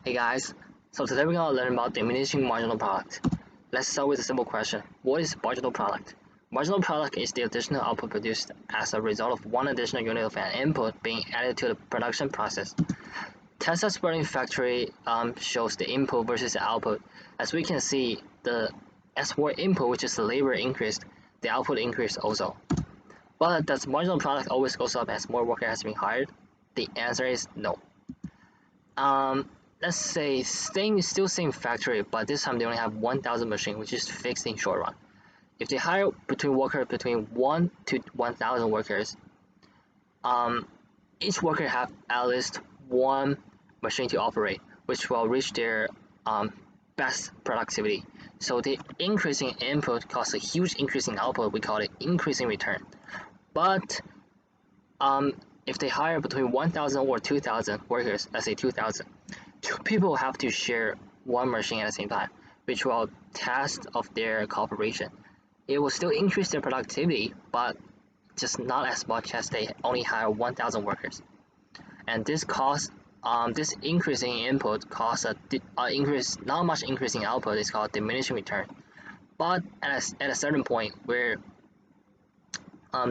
Hey guys, so today we're gonna learn about diminishing marginal product. Let's start with a simple question. What is marginal product? Marginal product is the additional output produced as a result of one additional unit of an input being added to the production process. Tesla spreading factory shows the input versus the output. As we can see, as more input, which is the labor, increased, the output increased also. But does marginal product always goes up as more worker has been hired? The answer is no. Let's say still same factory, but this time they only have 1,000 machine, which is fixed in short run. If they hire between 1 to 1,000 workers, each worker have at least one machine to operate, which will reach their best productivity. So the increasing input causes a huge increase in output. We call it increasing return. But if they hire between 1,000 or 2,000 workers, let's say 2,000, two people have to share one machine at the same time, which will test of their cooperation. It will still increase their productivity, but just not as much as they only hire 1,000 workers. And this increasing input causes not much increasing output. It's called diminishing return. But at a certain point where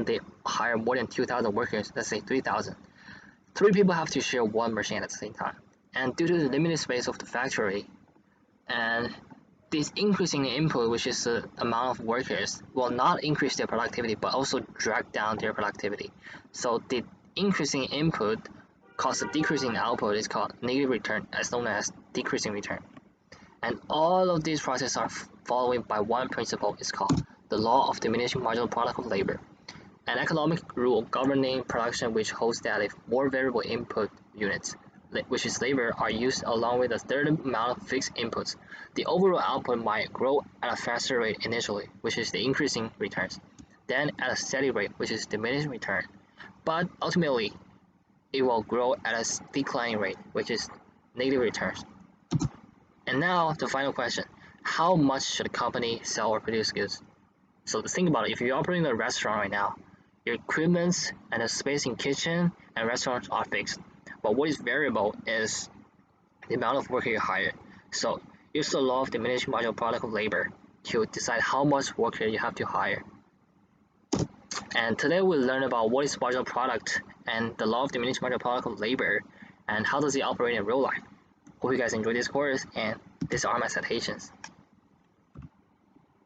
they hire more than 2,000 workers, let's say 3,000, three people have to share one machine at the same time. And due to the limited space of the factory, and this increasing input, which is the amount of workers, will not increase their productivity, but also drag down their productivity. So the increasing input causes a decreasing output is called negative return, as known as decreasing return. And all of these processes are following by one principle. It's called the law of diminishing marginal product of labor, an economic rule governing production which holds that if more variable input units, which is labor, are used along with a certain amount of fixed inputs, the overall output might grow at a faster rate initially, which is the increasing returns, then at a steady rate, which is diminishing return. But ultimately, it will grow at a declining rate, which is negative returns. And now the final question: how much should a company sell or produce goods? So think about it. If you're operating a restaurant right now, your equipment and the space in kitchen and restaurants are fixed. But what is variable is the amount of worker you hire. So use the law of diminishing marginal product of labor to decide how much worker you have to hire. And today we'll learn about what is marginal product and the law of diminishing marginal product of labor and how does it operate in real life. Hope you guys enjoyed this course, and these are my citations.